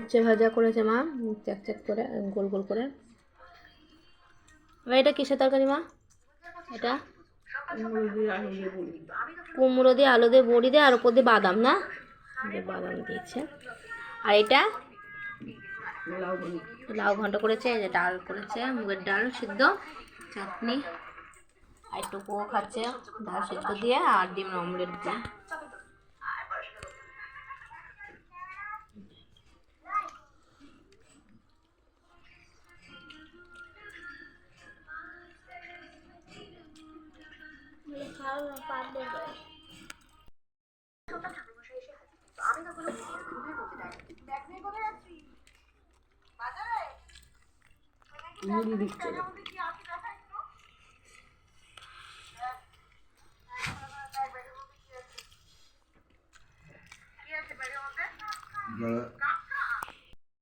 উচ্ছে ভাজা করেছে মা, চ্যাক চ্যাক করে গোল গোল করে। এটা কিসের তরকারি মা? এটা কুমড়ো দিয়ে আলু দিয়ে বড়ি দিয়ে আর ওপর দিয়ে বাদাম, না বাদাম দিয়েছে। আর এটা লাউ ঘন্ট করেছে, এই যে ডাল করেছে, মুগের ডাল সিদ্ধ, চাটনি, আর একটু কুয়ো খাচ্ছে ডাল সিদ্ধ দিয়ে আর ডিম অমলেট দিয়ে। মুড়ি দিচ্ছে।